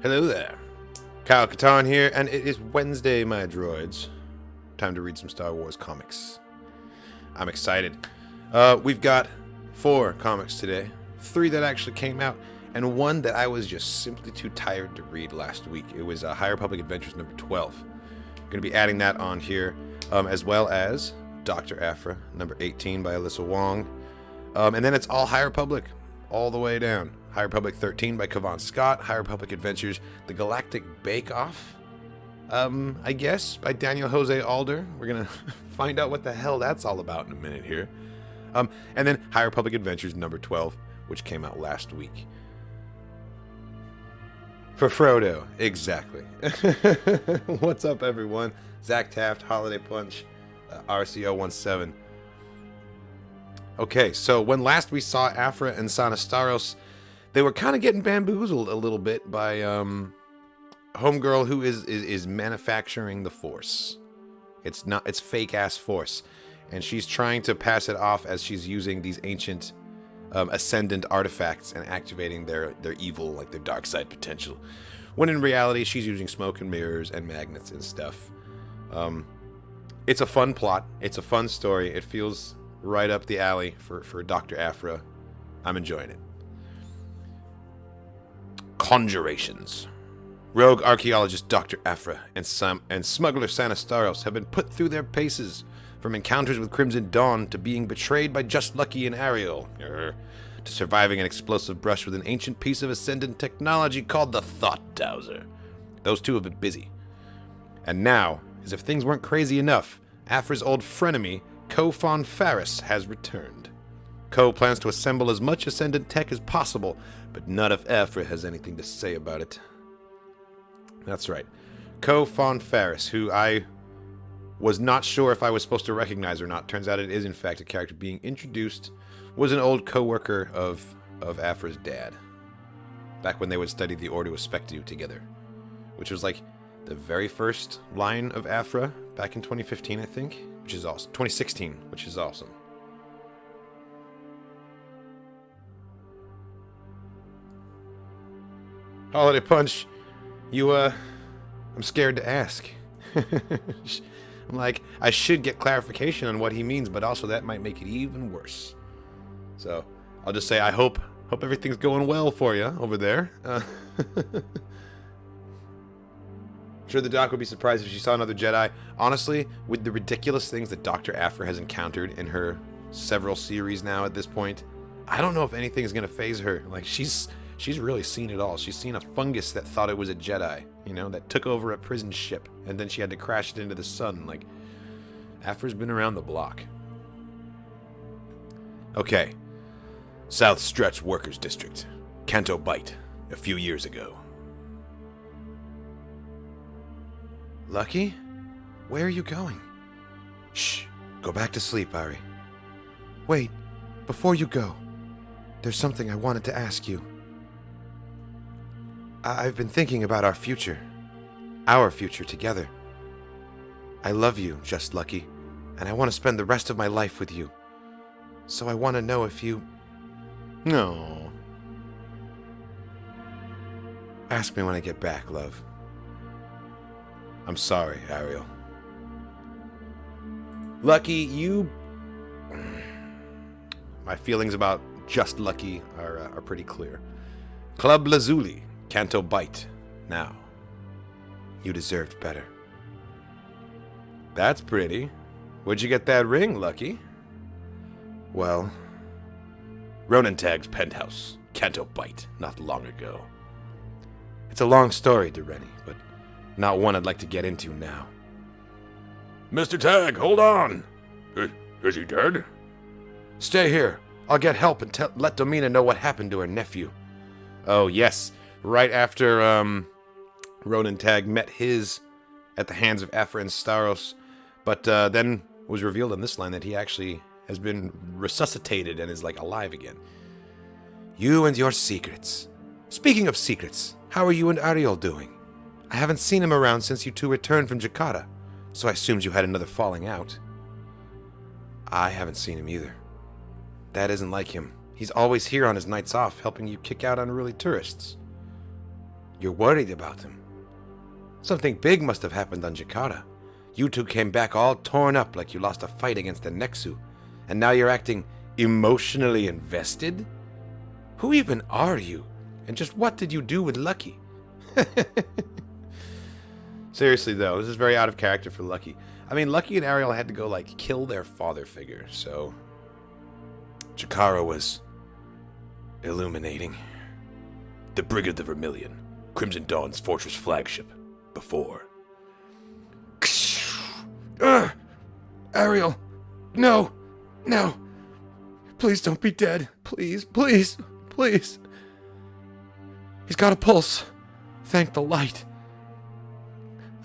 Hello there. Kyle Katarn here, and it is Wednesday, my droids. Time to read some Star Wars comics. I'm excited. We've got 4 comics today. 3 that actually came out, and 1 that I was just simply too tired to read last week. It was High Republic Adventures number 12. I'm going to be adding that on here, as well as Doctor Aphra, number 18 by Alyssa Wong. And then it's all High Republic, all the way down. High Republic 13 by Cavan Scott, High Republic Adventures, The Galactic Bake Off, I guess, by Daniel Jose Alder. We're going to find out what the hell that's all about in a minute here. And then High Republic Adventures number 12, which came out last week. For Frodo, exactly. What's up, everyone? Zach Taft, Holiday Punch, RCO17. Okay, so when last we saw Aphra and Sanastaros, they were kind of getting bamboozled a little bit by homegirl who is manufacturing the Force. It's fake ass Force, and she's trying to pass it off as she's using these ancient ascendant artifacts and activating their evil, like their dark side potential. When in reality, she's using smoke and mirrors and magnets and stuff. It's a fun plot. It's a fun story. It feels right up the alley for Doctor Aphra. I'm enjoying it. Conjurations. Rogue archaeologist Doctor Aphra and smuggler Sanastaros have been put through their paces, from encounters with Crimson Dawn to being betrayed by Just Lucky and Ariel, to surviving an explosive brush with an ancient piece of ascendant technology called the Thought Dowser. Those two have been busy. And now, as if things weren't crazy enough, Aphra's old frenemy, Ko Von Faris, has returned. Ko plans to assemble as much ascendant tech as possible, but none of Aphra has anything to say about it. That's right. Ko Von Faris, who I was not sure if I was supposed to recognize or not. Turns out it is in fact a character being introduced. Was an old co-worker of Aphra's dad. Back when they would study the Ordo Aspectu together. Which was like the very first line of Aphra back in 2015, I think. Which is awesome. 2016, which is awesome. Holiday Punch, I'm scared to ask. I'm like, I should get clarification on what he means, but also that might make it even worse. So, I'll just say I hope everything's going well for you over there. I'm sure the doc would be surprised if she saw another Jedi. Honestly, with the ridiculous things that Dr. Aphra has encountered in her several series now at this point, I don't know if anything is going to faze her. Like, she's really seen it all. She's seen a fungus that thought it was a Jedi, that took over a prison ship, and then she had to crash it into the sun. Like, Aphra's been around the block. Okay. South Stretch Workers District. Canto Bight. A few years ago. Lucky? Where are you going? Shh. Go back to sleep, Ari. Wait. Before you go, there's something I wanted to ask you. I've been thinking about our future together. I love you, Just Lucky, and I want to spend the rest of my life with you. So I want to know if you... No. Ask me when I get back, love. I'm sorry, Ariel. Lucky, you... My feelings about Just Lucky are pretty clear. Club Lazuli. Canto Bight. Now. You deserved better. That's pretty. Where'd you get that ring, Lucky? Well, Ronan Tag's penthouse. Canto Bight. Not long ago. It's a long story, Doreni, but not one I'd like to get into now. Mr. Tag, hold on! Is he dead? Stay here. I'll get help and let Domina know what happened to her nephew. Oh, yes. Right after Ronan Tag met his at the hands of Aphra and Staros, but then was revealed in this line that he actually has been resuscitated and is like alive again. You and your secrets. Speaking of secrets, how are you and Ariel doing? I haven't seen him around since you two returned from Jakarta, so I assumed you had another falling out. I haven't seen him either. That isn't like him. He's always here on his nights off, helping you kick out unruly tourists. You're worried about him. Something big must have happened on Jakara. You two came back all torn up like you lost a fight against the Nexu, and now you're acting emotionally invested? Who even are you? And just what did you do with Lucky? Seriously, though, this is very out of character for Lucky. I mean, Lucky and Ariel had to go, like, kill their father figure, so... Jakara was... illuminating. The Brig of the Vermilion, Crimson Dawn's fortress flagship, before. Ariel! No! No! Please don't be dead. Please, please, please. He's got a pulse. Thank the light.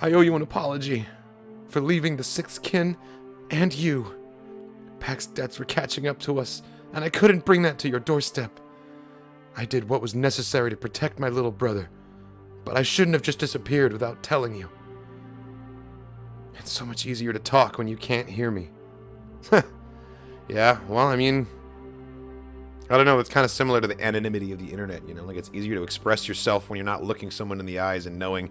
I owe you an apology for leaving the sixth kin and you. Pax's debts were catching up to us, and I couldn't bring that to your doorstep. I did what was necessary to protect my little brother, but I shouldn't have just disappeared without telling you. It's so much easier to talk when you can't hear me. Yeah, well, I mean, I don't know, it's kind of similar to the anonymity of the internet, you know? Like, it's easier to express yourself when you're not looking someone in the eyes and knowing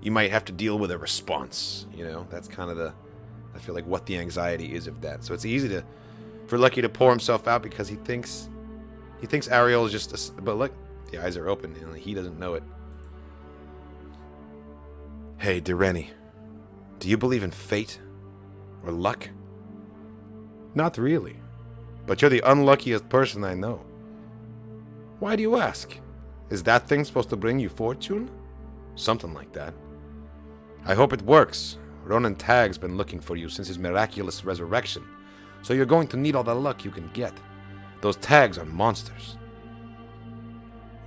you might have to deal with a response, you know? That's kind of I feel like what the anxiety is of that. So it's easy for Lucky to pour himself out because he thinks Ariel is just but look, the eyes are open and he doesn't know it. Hey, Direni, do you believe in fate or luck? Not really, but you're the unluckiest person I know. Why do you ask? Is that thing supposed to bring you fortune? Something like that. I hope it works. Ronan Tag's been looking for you since his miraculous resurrection, so you're going to need all the luck you can get. Those tags are monsters.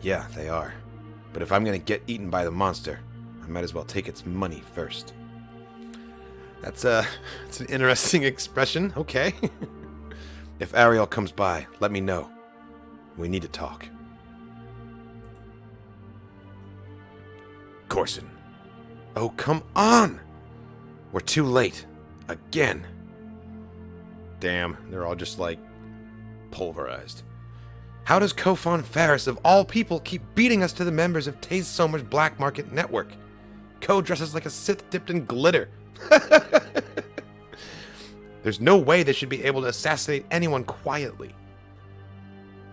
Yeah, they are. But if I'm going to get eaten by the monster, I might as well take its money first. It's an interesting expression. Okay. If Ariel comes by, let me know. We need to talk. Corson. Oh, come on! We're too late. Again. Damn, they're all just like pulverized. How does Kofon Ferris, of all people, keep beating us to the members of Taze Somer's black market network? Ko dresses like a Sith dipped in glitter. There's no way they should be able to assassinate anyone quietly.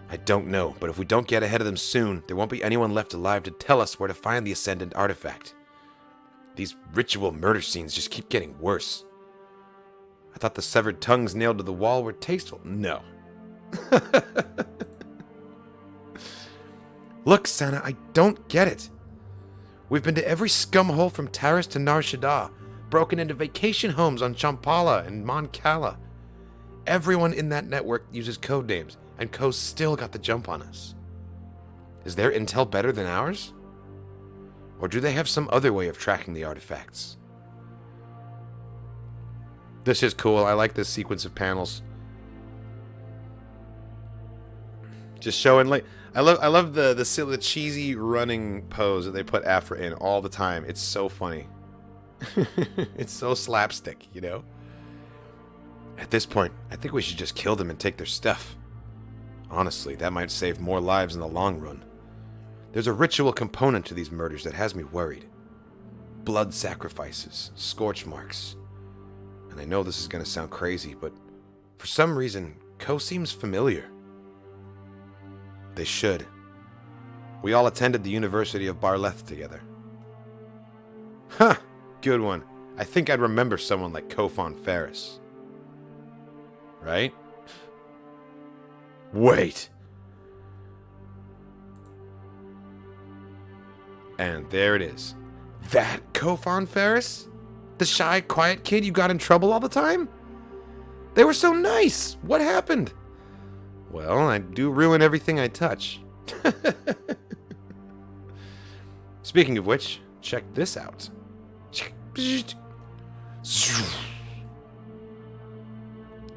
I don't know, but if we don't get ahead of them soon, there won't be anyone left alive to tell us where to find the Ascendant artifact. These ritual murder scenes just keep getting worse. I thought the severed tongues nailed to the wall were tasteful. No. Look, Sana, I don't get it. We've been to every scumhole from Taris to Nar Shaddaa, broken into vacation homes on Champala and Mon Cala. Everyone in that network uses code names, and Ko's still got the jump on us. Is their intel better than ours? Or do they have some other way of tracking the artifacts? This is cool. I like this sequence of panels. Just showing, like, I love the cheesy running pose that they put Aphra in all the time. It's so funny. It's so slapstick, you know? At this point, I think we should just kill them and take their stuff. Honestly, that might save more lives in the long run. There's a ritual component to these murders that has me worried. Blood sacrifices, scorch marks. And I know this is going to sound crazy, but for some reason, Ko seems familiar. They should. We all attended the University of Barleth together. Huh, good one. I think I'd remember someone like Kofon Ferris. Right? Wait. And there it is. That Kofon Ferris? The shy, quiet kid you got in trouble all the time? They were so nice. What happened? Well, I do ruin everything I touch. Speaking of which, check this out.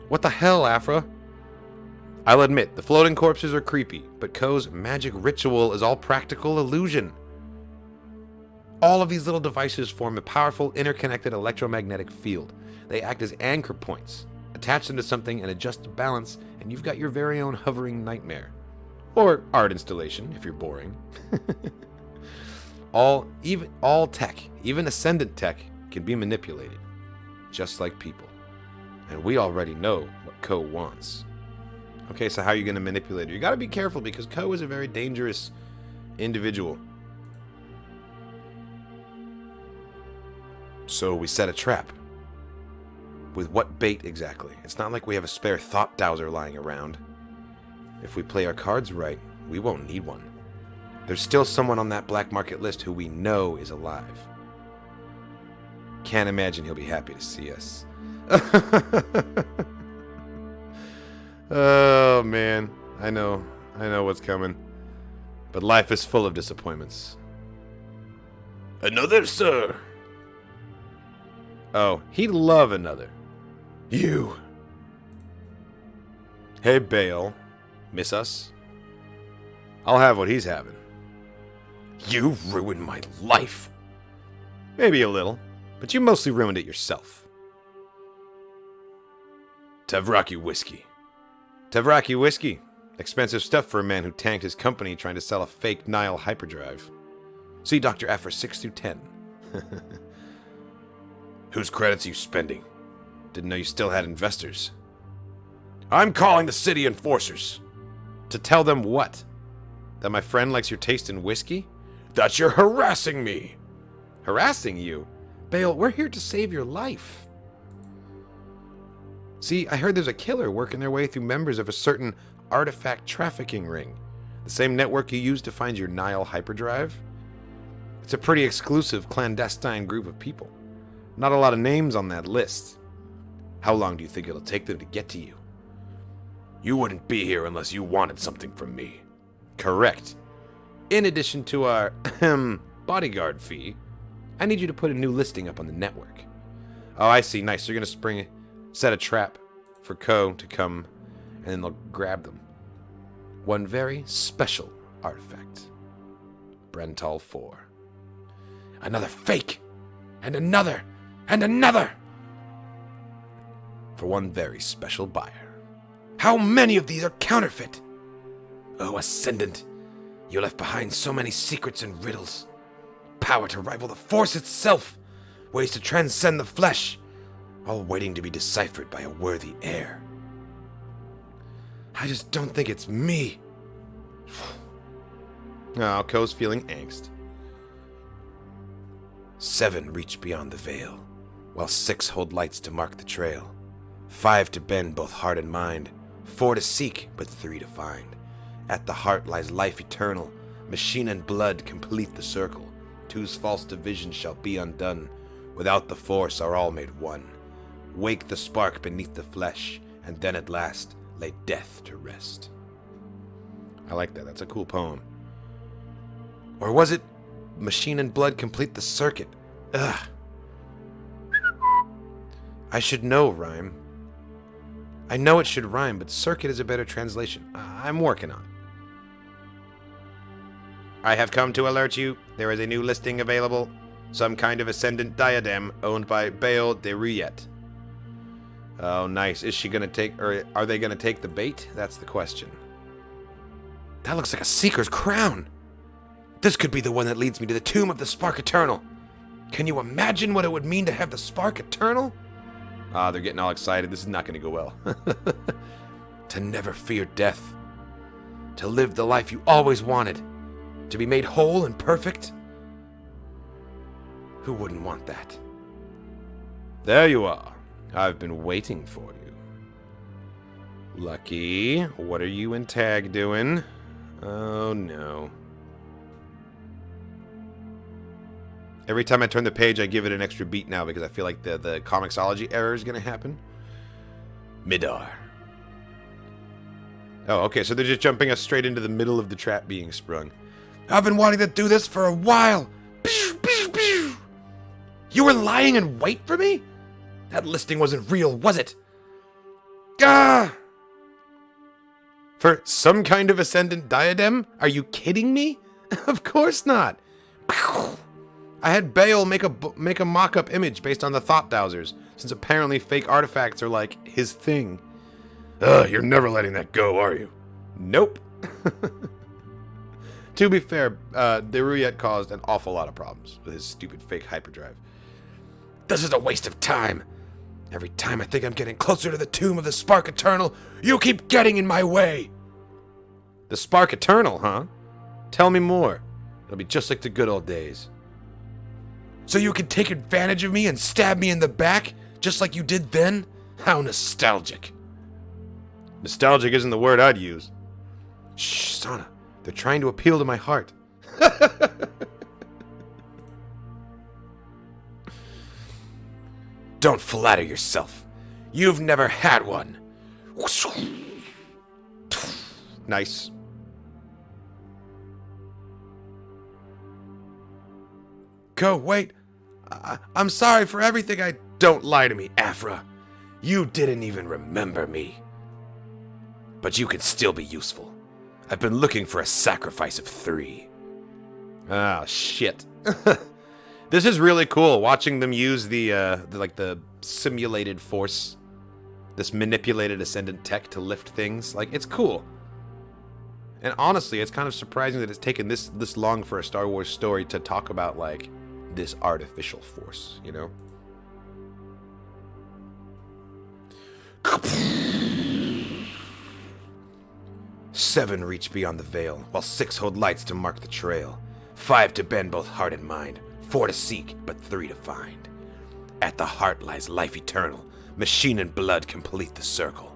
What the hell, Aphra? I'll admit, the floating corpses are creepy, but Ko's magic ritual is all practical illusion. All of these little devices form a powerful, interconnected electromagnetic field. They act as anchor points. Attach them to something and adjust the balance, and you've got your very own hovering nightmare. Or art installation, if you're boring. All tech, even ascendant tech, can be manipulated, just like people. And we already know what Ko wants. Okay, so how are you going to manipulate her? You got to be careful because Ko is a very dangerous individual. So we set a trap. With what bait exactly? It's not like we have a spare thought dowser lying around. If we play our cards right, we won't need one. There's still someone on that black market list who we know is alive. Can't imagine he'll be happy to see us. Oh, man. I know what's coming. But life is full of disappointments. Another, sir? Oh, he'd love another. You. Hey, Bale. Miss us? I'll have what he's having. You ruined my life. Maybe a little, but you mostly ruined it yourself. Tavraki whiskey. Tavraki whiskey. Expensive stuff for a man who tanked his company trying to sell a fake Nile hyperdrive. See Doctor Aphra 6 through 10. Whose credits are you spending? Didn't know you still had investors. I'm calling the city enforcers. To tell them what? That my friend likes your taste in whiskey? That you're harassing me. Harassing you? Bale, we're here to save your life. See, I heard there's a killer working their way through members of a certain artifact trafficking ring. The same network you used to find your Nile hyperdrive. It's a pretty exclusive, clandestine group of people. Not a lot of names on that list. How long do you think it'll take them to get to you? You wouldn't be here unless you wanted something from me. Correct. In addition to our bodyguard fee, I need you to put a new listing up on the network. Oh, I see. Nice. So you're going to set a trap for Ko to come, and then they'll grab them. One very special artifact. Brental 4. Another fake! And another! And another! For one very special buyer. How many of these are counterfeit? Oh, Ascendant, you left behind so many secrets and riddles. Power to rival the Force itself. Ways to transcend the flesh. All waiting to be deciphered by a worthy heir. I just don't think it's me. Oh, Ko's feeling angst. 7 reach beyond the veil, while 6 hold lights to mark the trail. 5 to bend both heart and mind. 4 to seek, but 3 to find. At the heart lies life eternal. Machine and blood complete the circle. 2's false division shall be undone. Without the Force are all made one. Wake the spark beneath the flesh, and then at last lay death to rest. I like that. That's a cool poem. Or was it machine and blood complete the circuit? Ugh. I should know rhyme. I know it should rhyme, but circuit is a better translation. I'm working on it. I have come to alert you. There is a new listing available. Some kind of ascendant diadem owned by Baal de Riet. Oh, nice. Is she going to take, or are they going to take the bait? That's the question. That looks like a Seeker's crown. This could be the one that leads me to the tomb of the Spark Eternal. Can you imagine what it would mean to have the Spark Eternal? Ah, they're getting all excited. This is not going to go well. To never fear death. To live the life you always wanted. To be made whole and perfect. Who wouldn't want that? There you are. I've been waiting for you. Lucky, what are you and Tag doing? Oh no. Every time I turn the page, I give it an extra beat now because I feel like the Comixology error is going to happen. Midar. Oh, okay, so they're just jumping us straight into the middle of the trap being sprung. I've been wanting to do this for a while. You were lying in wait for me? That listing wasn't real, was it? Gah! For some kind of ascendant diadem? Are you kidding me? Of course not. I had Baal make a mock-up image based on the thought dowsers, since apparently fake artifacts are like his thing. You're never letting that go, are you? Nope. To be fair, Deruyet caused an awful lot of problems with his stupid fake hyperdrive. This is a waste of time. Every time I think I'm getting closer to the tomb of the Spark Eternal, you keep getting in my way. The Spark Eternal, huh? Tell me more. It'll be just like the good old days. So you can take advantage of me and stab me in the back, just like you did then? How nostalgic. Nostalgic isn't the word I'd use. Shh, Sana. They're trying to appeal to my heart. Don't flatter yourself. You've never had one. Nice. Go, wait. I'm sorry for everything. Don't lie to me, Aphra. You didn't even remember me. But you can still be useful. I've been looking for a sacrifice of 3. Ah, shit. This is really cool, watching them use the simulated force, this manipulated ascendant tech to lift things. Like, it's cool. And honestly, it's kind of surprising that it's taken this long for a Star Wars story to talk about, like, this artificial force, you know? Seven reach beyond the veil, while 6 hold lights to mark the trail. 5 to bend both heart and mind. 4 to seek, but 3 to find. At the heart lies life eternal. Machine and blood complete the circle.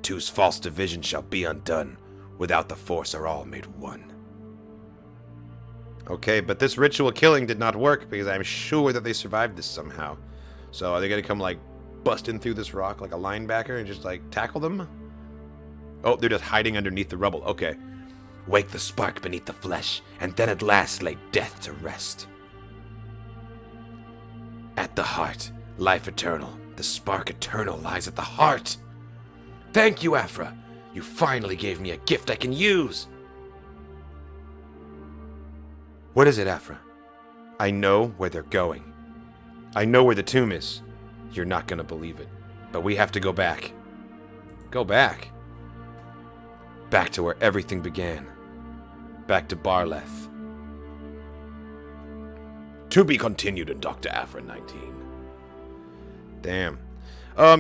2's false division shall be undone. Without the force are all made one. Okay, but this ritual killing did not work because I'm sure that they survived this somehow. So are they going to come, like, busting through this rock like a linebacker and just, like, tackle them? Oh, they're just hiding underneath the rubble. Okay. Wake the spark beneath the flesh, and then at last lay death to rest. At the heart, life eternal. The spark eternal lies at the heart. Thank you, Aphra. You finally gave me a gift I can use. What is it, Aphra? I know where they're going. I know where the tomb is. You're not gonna believe it, but we have to go back. Go back? Back to where everything began. Back to Barleth. To be continued in Doctor Aphra 19. Damn.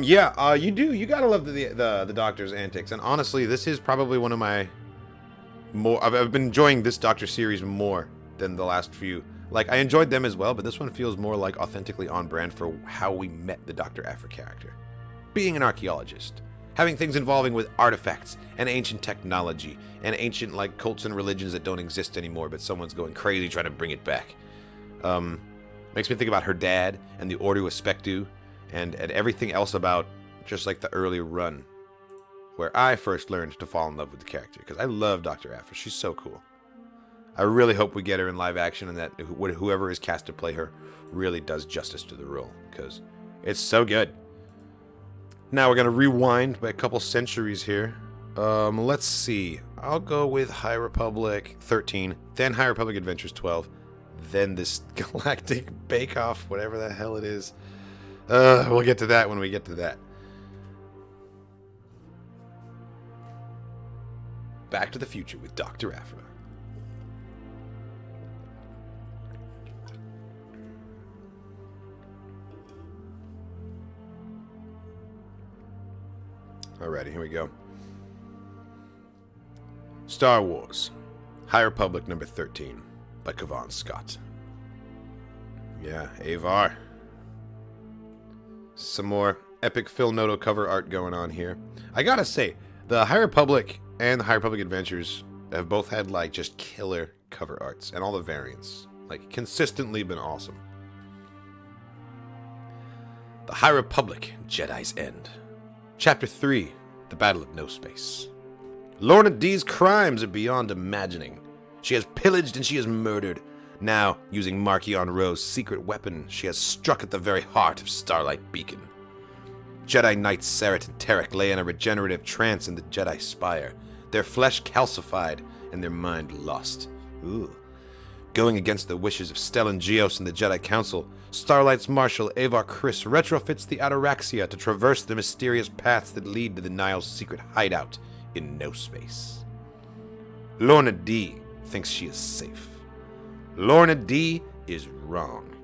You gotta love the Doctor's antics, and honestly, this is probably one of my I've been enjoying this Doctor series more than the last few. Like, I enjoyed them as well, but this one feels more like authentically on brand for how we met the Doctor Aphra character. Being an archaeologist, having things involving with artifacts and ancient technology and ancient, like, cults and religions that don't exist anymore, but someone's going crazy trying to bring it back. Makes me think about her dad and the Order of Spectu and everything else about just, like, the early run where I first learned to fall in love with the character, because I love Dr. Aphra. She's so cool. I really hope we get her in live action and that whoever is cast to play her really does justice to the role, because it's so good. Now we're going to rewind by a couple centuries here. Let's see. I'll go with High Republic 13, then High Republic Adventures 12, then this Galactic Bake Off, whatever the hell it is. We'll get to that when we get to that. Back to the Future with Dr. Aphra. Alrighty, here we go. Star Wars, High Republic number 13, by Cavan Scott. Yeah, Avar. Some more epic Phil Noto cover art going on here. I gotta say, the High Republic and the High Republic Adventures have both had, like, just killer cover arts, and all the variants. Like, consistently been awesome. The High Republic, Jedi's End. Chapter 3, The Battle of No Space. Lorna D's crimes are beyond imagining. She has pillaged and she has murdered. Now, using Marchion Ro's secret weapon, she has struck at the very heart of Starlight Beacon. Jedi Knights Sarat and Tarek lay in a regenerative trance in the Jedi Spire, their flesh calcified and their mind lost. Ooh. Going against the wishes of Stellan Geos and the Jedi Council, Starlight's Marshal Avar Pissed retrofits the Ataraxia to traverse the mysterious paths that lead to the Nile's secret hideout in No Space. Lorna D thinks she is safe. Lorna D is wrong.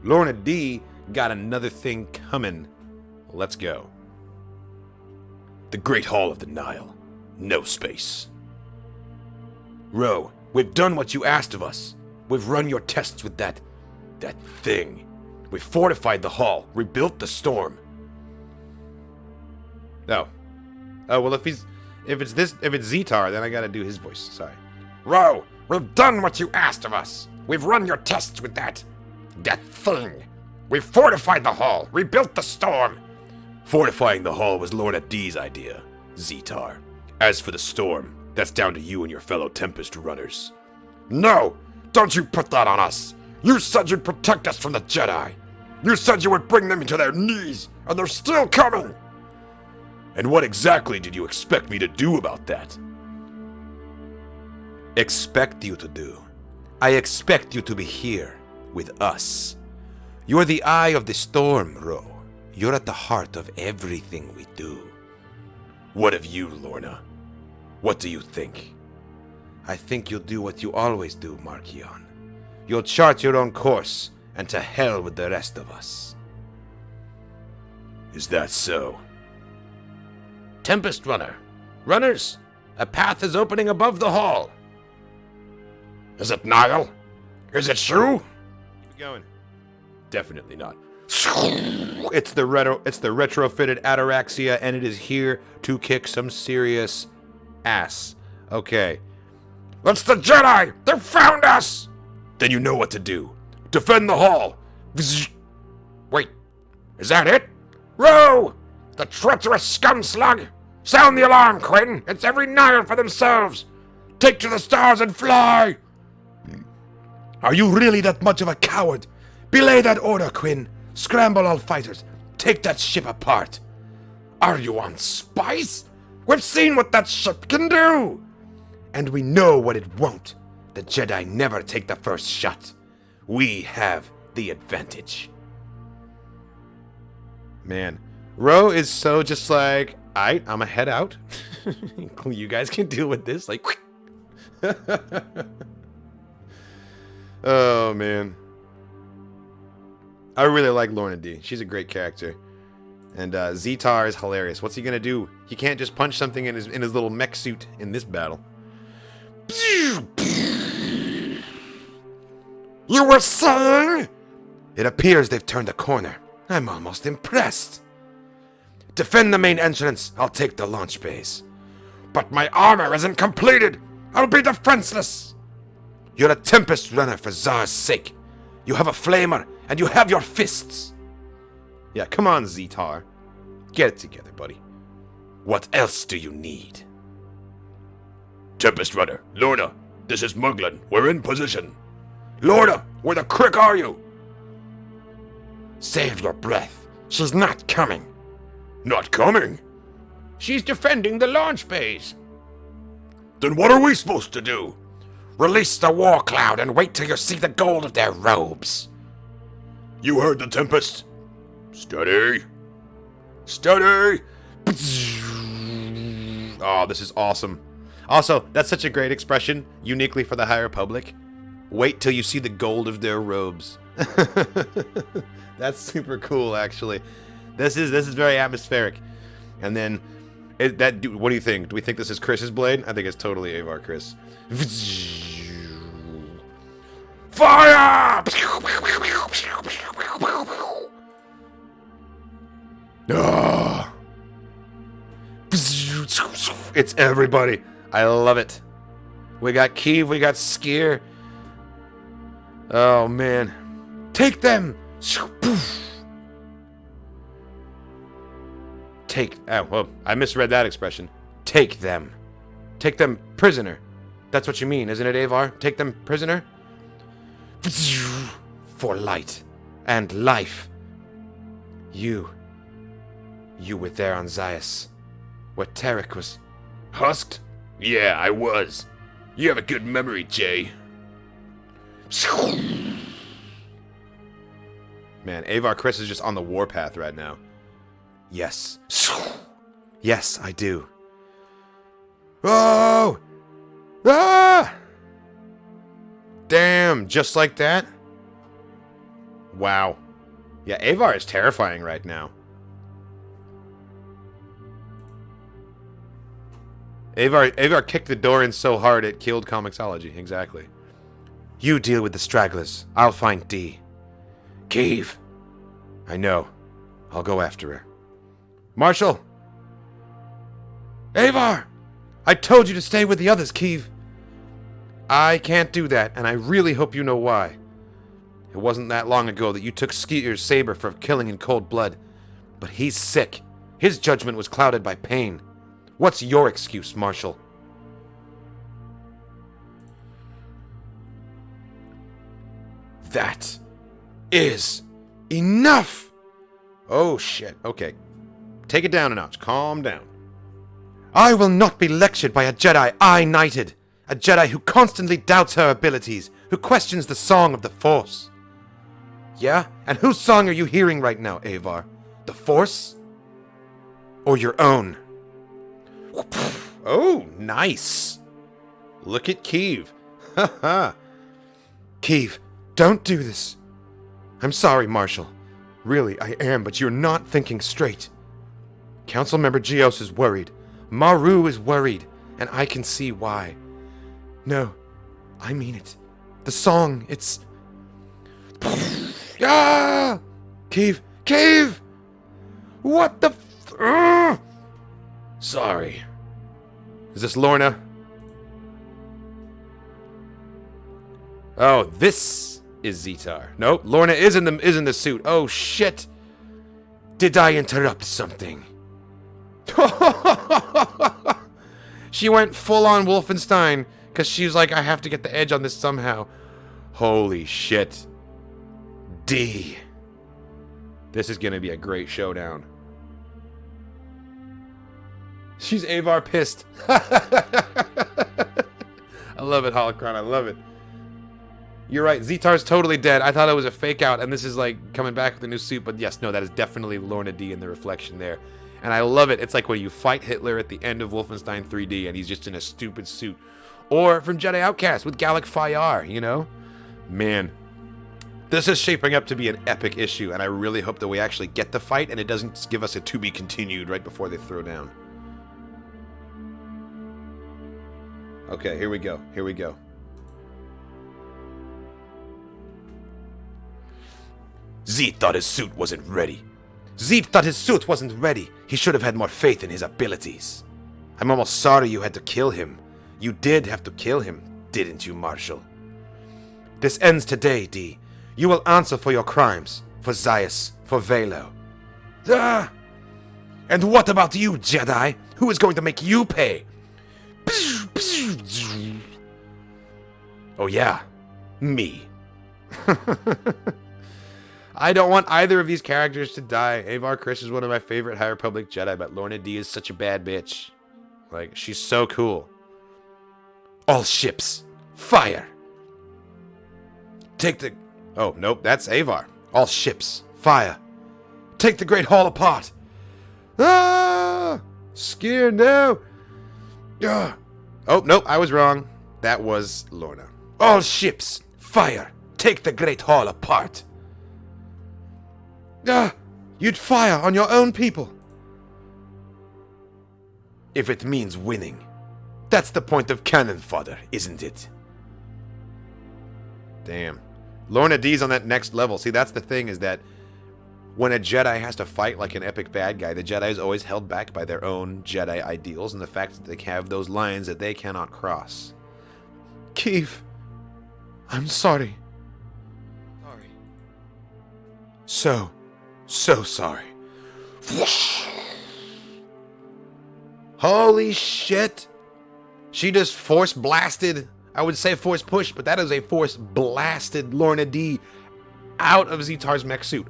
Lorna D got another thing coming. Let's go. The Great Hall of the Nile. No space. Ro, we've done what you asked of us. We've run your tests with that thing. We've fortified the hall, rebuilt the storm. Oh, well, if it's Zetar, then I gotta do his voice. Sorry. Ro, we've done what you asked of us. We've run your tests with that thing. We've fortified the hall, rebuilt the storm. Fortifying the hall was Lorna D's idea, Zetar. As for the storm, that's down to you and your fellow Tempest runners. No, don't you put that on us. You said you'd protect us from the Jedi. You said you would bring them to their knees, and they're still coming. And what exactly did you expect me to do about that? Expect you to do? I expect you to be here, with us. You're the eye of the storm, Ro. You're at the heart of everything we do. What of you, Lorna? What do you think? I think you'll do what you always do, Markion. You'll chart your own course, and to hell with the rest of us. Is that so? Tempest Runner. Runners, a path is opening above the hall. Is it Nile? Is it Shu? Keep going. Definitely not. It's the retrofitted Ataraxia, and it is here to kick some serious ass. Okay. It's the Jedi! They found us! Then you know what to do. Defend the hall. Wait, is that it? Ro! The treacherous scumslug! Sound the alarm, Quinn! It's every Nile for themselves! Take to the stars and fly! Are you really that much of a coward? Belay that order, Quinn. Scramble all fighters. Take that ship apart. Are you on spice? We've seen what that ship can do! And we know what it won't. The Jedi never take the first shot. We have the advantage. Man, Ro is so just like, I'm gonna head out. You guys can deal with this. Like, oh, man. I really like Lorna D. She's a great character. And Zetar is hilarious. What's he gonna do? He can't just punch something in his little mech suit in this battle. You were saying? It appears they've turned a corner. I'm almost impressed. Defend the main entrance. I'll take the launch bays. But my armor isn't completed. I'll be defenseless. You're a Tempest runner for Zar's sake. You have a flamer, and you have your fists. Yeah, come on, Zetar. Get it together, buddy. What else do you need? Tempest runner, Lorna, this is Muglin. We're in position. Lorna, where the crick are you? Save your breath. She's not coming. Not coming? She's defending the launch bays. Then what are we supposed to do? Release the war cloud and wait till you see the gold of their robes. You heard the Tempest. Steady. Steady. Oh, this is awesome. Also, that's such a great expression, uniquely for the High Republic. Wait till you see the gold of their robes. That's super cool, actually. This is very atmospheric. And then, what do you think? Do we think this is Chris's blade? I think it's totally Avar Chris. Fire! Oh. It's everybody. I love it. We got Keeve, we got Skier. Oh, man. Take them! Oh, well, I misread that expression. Take them. Take them prisoner. That's what you mean, isn't it, Avar? Take them prisoner? For light and life. You were there on Zaius, where Tarek was husked? Yeah, I was. You have a good memory, Jay. Man, Avar Chris is just on the warpath right now. Yes. Yes, I do. Oh! Ah! Damn, just like that? Wow. Yeah, Avar is terrifying right now. Avar kicked the door in so hard it killed Comixology. Exactly. You deal with the stragglers. I'll find D. Keeve. I know. I'll go after her. Marshall! Avar! I told you to stay with the others, Keeve. I can't do that, and I really hope you know why. It wasn't that long ago that you took Skeeter's saber for killing in cold blood. But he's sick. His judgment was clouded by pain. What's your excuse, Marshall? That is enough! Oh, shit. Okay. Take it down a notch. Calm down. I will not be lectured by a Jedi I knighted. A Jedi who constantly doubts her abilities, who questions the song of the Force. Yeah? And whose song are you hearing right now, Avar? The Force? Or your own? Oh, nice. Look at Keeve. Haha. Keeve, don't do this. I'm sorry, Marshall. Really, I am, but you're not thinking straight. Council member Geos is worried. Maru is worried, and I can see why. No, I mean it. The song, it's... Ah! Keeve! Keeve! What the Sorry. Is this Lorna? Oh, this is Zetar. Nope, Lorna is in the suit. Oh shit. Did I interrupt something? She went full on Wolfenstein because she's like, I have to get the edge on this somehow. Holy shit. D. This is gonna be a great showdown. She's Avar Pissed. I love it, Holocron. I love it. You're right. Zetar's totally dead. I thought it was a fake out, and this is like coming back with a new suit. But yes, no, that is definitely Lorna D in the reflection there. And I love it. It's like when you fight Hitler at the end of Wolfenstein 3D, and he's just in a stupid suit. Or from Jedi Outcast with Galactic Fire, you know? Man. This is shaping up to be an epic issue, and I really hope that we actually get the fight, and it doesn't give us a to be continued right before they throw down. Okay, here we go. Here we go. Zeke thought his suit wasn't ready. Zeke thought his suit wasn't ready. He should have had more faith in his abilities. I'm almost sorry you had to kill him. You did have to kill him, didn't you, Marshall? This ends today, D. You will answer for your crimes. For Zaius. For Velo. Ah! And what about you, Jedi? Who is going to make you pay? Oh yeah, me. I don't want either of these characters to die. Avar Kriss is one of my favorite High Republic Jedi, but Lorna D is such a bad bitch. Like, she's so cool. All ships, fire. Take the... Oh, nope, that's Avar. All ships, fire. Take the Great Hall apart. Ah! Skier, no. Ah. Oh, nope, I was wrong. That was Lorna. All ships, fire. Take the Great Hall apart. Ah! You'd fire on your own people. If it means winning. That's the point of cannon fodder, isn't it? Damn. Lorna D's on that next level. See, that's the thing, is that when a Jedi has to fight like an epic bad guy, the Jedi is always held back by their own Jedi ideals and the fact that they have those lines that they cannot cross. Keeve, I'm sorry. Sorry. So sorry. Holy shit. She just force blasted. I would say force push, but that is a force blasted Lorna D out of Zetar's mech suit.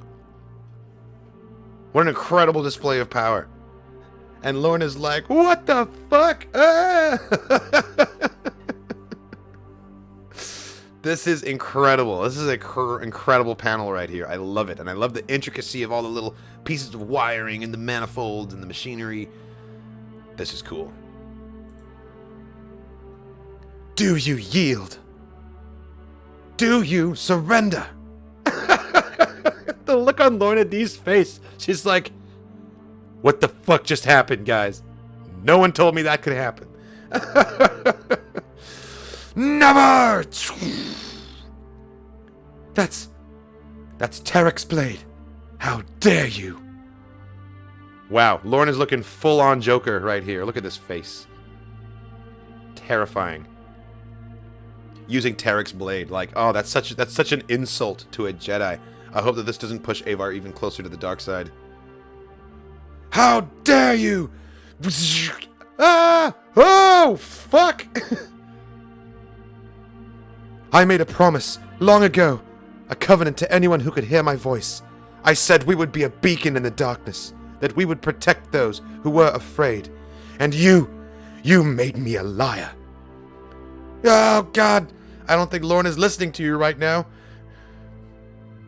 What an incredible display of power. And Lorna's like, what the fuck? Ah! This is incredible. This is an incredible panel right here. I love it. And I love the intricacy of all the little pieces of wiring and the manifolds and the machinery. This is cool. Do you yield? Do you surrender? The look on Lorna D's face. She's like, what the fuck just happened, guys? No one told me that could happen. Never! That's Tarek's blade. How dare you? Wow, Lorna's looking full-on Joker right here. Look at this face. Terrifying. Using Tarek's blade, like, oh, that's such an insult to a Jedi. I hope that this doesn't push Avar even closer to the dark side. How dare you! Ah! Oh, fuck! I made a promise long ago, a covenant to anyone who could hear my voice. I said we would be a beacon in the darkness, that we would protect those who were afraid. And you made me a liar. Oh, God, I don't think Lorna's listening to you right now.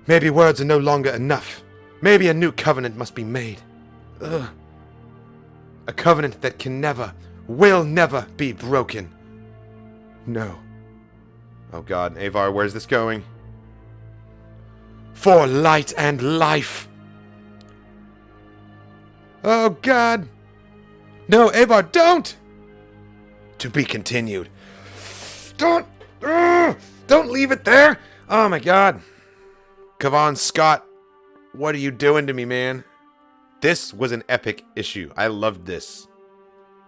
Maybe words are no longer enough. Maybe a new covenant must be made. Ugh. A covenant that can never, will never be broken. No. Oh God, Avar, where's this going? For light and life. Oh God. No, Avar, don't! To be continued. Don't leave it there! Oh my God. Kavan Scott, what are you doing to me, man? This was an epic issue. I loved this.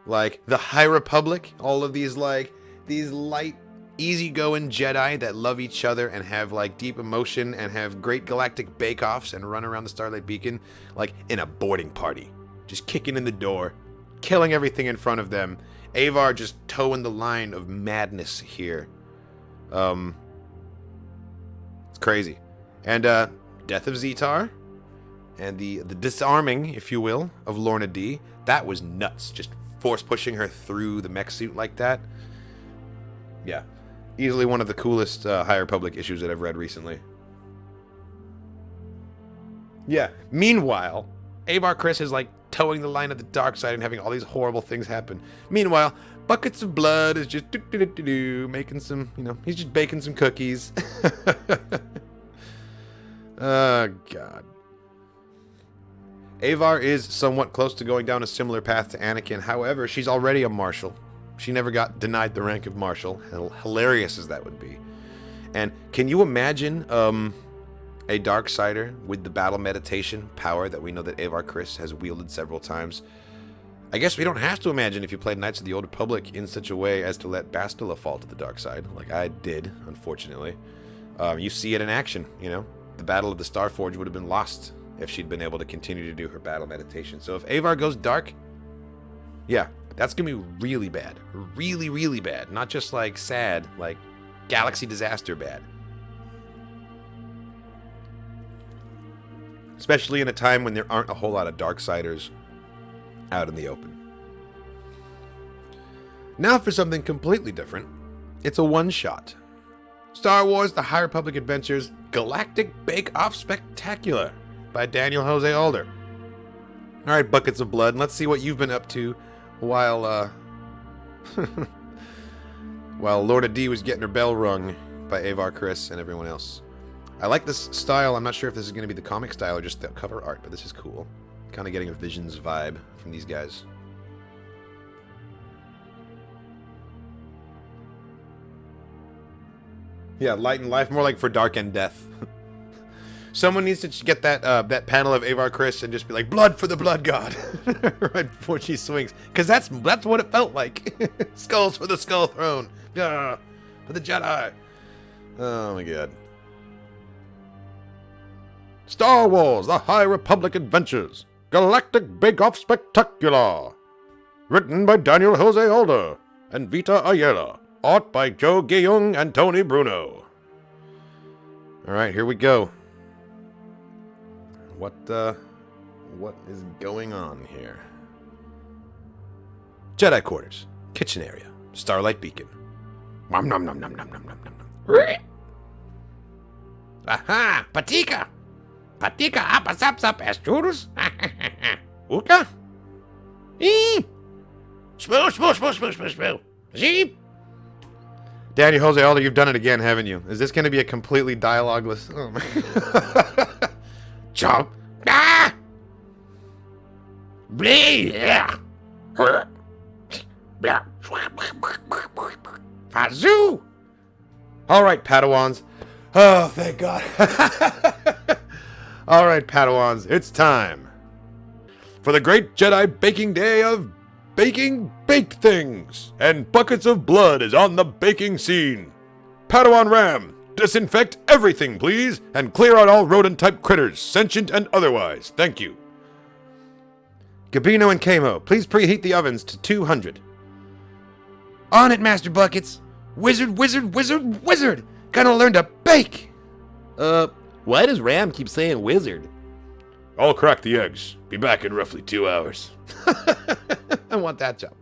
Like, the High Republic, all of these, like, these light, easygoing Jedi that love each other and have, like, deep emotion and have great galactic bake-offs and run around the Starlight Beacon, like, in a boarding party. Just kicking in the door, killing everything in front of them. Avar just towing the line of madness here. It's crazy. And, Death of Zetar. And the disarming, if you will, of Lorna D. That was nuts. Just force pushing her through the mech suit like that. Yeah. Easily one of the coolest High Republic issues that I've read recently. Yeah. Meanwhile, Avar Chris is like towing the line of the dark side and having all these horrible things happen. Meanwhile, Buckets of Blood is just making some, he's just baking some cookies. Oh, God. Avar is somewhat close to going down a similar path to Anakin. However, she's already a Marshal. She never got denied the rank of Marshal. Hilarious as that would be. And can you imagine a Darksider with the battle meditation power that we know that Avar Chris has wielded several times? I guess we don't have to imagine if you played Knights of the Old Republic in such a way as to let Bastila fall to the dark side, like I did, unfortunately. You see it in action, The Battle of the Starforge would have been lost if she'd been able to continue to do her battle meditation. So if Avar goes dark, yeah, that's going to be really bad. Really, really bad. Not just, like, sad, like, galaxy disaster bad. Especially in a time when there aren't a whole lot of Darksiders out in the open. Now for something completely different. It's a one-shot. Star Wars The High Republic Adventures Galactic Bake Off Spectacular by Daniel Jose Alder. Alright, Buckets of Blood, let's see what you've been up to while while Lorna D was getting her bell rung by Avar Chris and everyone else. I like this style. I'm not sure if this is going to be the comic style or just the cover art, but this is cool. Kind of getting a Visions vibe from these guys. Yeah, Light and Life, more like For Dark and Death. Someone needs to get that that panel of Avar Chris and just be like, blood for the blood god, right before she swings, because that's what it felt like. Skulls for the skull throne, for the Jedi. Oh my God. Star Wars: The High Republic Adventures Galactic Bake Off Spectacular, written by Daniel Jose Alder and Vita Ayala, art by Joe Gayung and Tony Bruno. All right, here we go. What is going on here? Jedi quarters, kitchen area, Starlight Beacon. Nom nom nom nom nom nom nom nom. Aha! Patika! Patika apasapsap esturus? Uka? Eee! Smoosh, smoosh, smoosh, smoosh, smoosh, smoosh. Sheep! Daniel Jose Alder, you've done it again, haven't you? Is this going to be a completely dialogueless... Oh, my... Jump. Ah! Blah. Blah. Fazoo. All right, Padawans. Oh, thank God. All right, Padawans, it's time for the great Jedi baking day of baking baked things, and buckets of blood is on the baking scene. Padawan Ram, disinfect everything, please, and clear out all rodent-type critters, sentient and otherwise. Thank you. Gabino and Kamo, please preheat the ovens to 200. On it, Master Buckets. Wizard, wizard, wizard, wizard. Gonna learn to bake. Why does Ram keep saying wizard? I'll crack the eggs. Be back in roughly 2 hours. I want that job.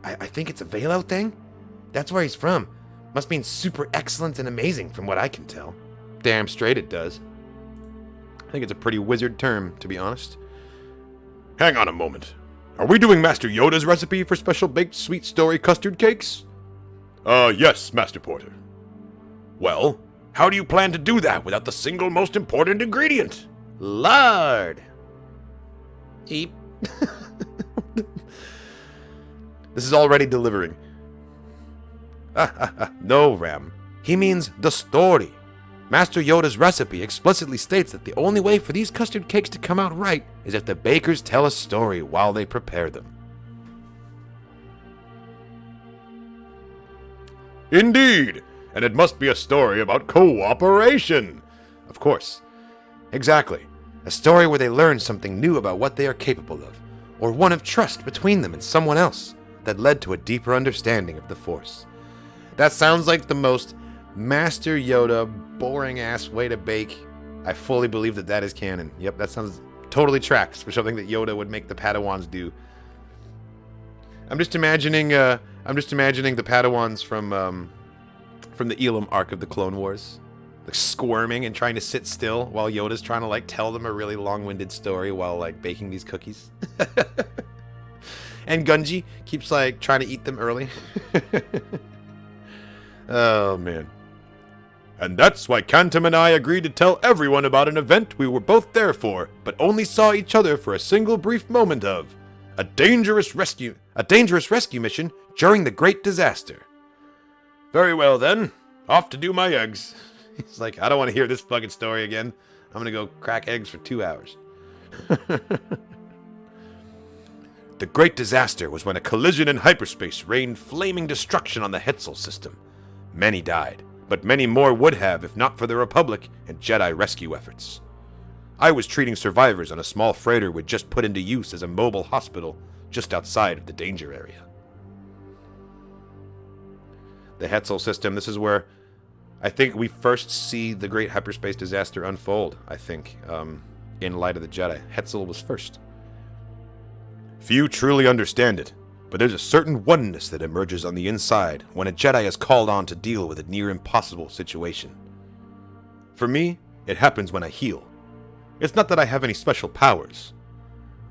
I think it's a Velo thing. That's where he's from. Must mean super excellent and amazing from what I can tell. Damn straight it does. I think it's a pretty wizard term, to be honest. Hang on a moment. Are we doing Master Yoda's recipe for special baked sweet story custard cakes? Yes, Master Porter. Well, how do you plan to do that without the single most important ingredient? Lard. Eep. This is already delivering. No, Ram. He means the story. Master Yoda's recipe explicitly states that the only way for these custard cakes to come out right is if the bakers tell a story while they prepare them. Indeed, and it must be a story about cooperation. Of course. Exactly. A story where they learn something new about what they are capable of, or one of trust between them and someone else that led to a deeper understanding of the Force. That sounds like the most Master Yoda, boring-ass way to bake. I fully believe that that is canon. Yep, that sounds totally tracks for something that Yoda would make the Padawans do. I'm just imagining the Padawans from the Elam arc of the Clone Wars, like squirming and trying to sit still while Yoda's trying to like tell them a really long-winded story while like baking these cookies. And Gunji keeps like trying to eat them early. Oh man. And that's why Kantam and I agreed to tell everyone about an event we were both there for, but only saw each other for a single brief moment of. A dangerous rescue mission during the Great Disaster. Very well then, off to do my eggs. He's like, I don't want to hear this fucking story again. I'm gonna go crack eggs for 2 hours. The Great Disaster was when a collision in hyperspace rained flaming destruction on the Hetzel system. Many died, but many more would have if not for the Republic and Jedi rescue efforts. I was treating survivors on a small freighter we'd just put into use as a mobile hospital just outside of the danger area. The Hetzel system, this is where I think we first see the Great Hyperspace Disaster unfold, I think, in Light of the Jedi. Hetzel was first. Few truly understand it, but there's a certain oneness that emerges on the inside when a Jedi is called on to deal with a near-impossible situation. For me, it happens when I heal. It's not that I have any special powers.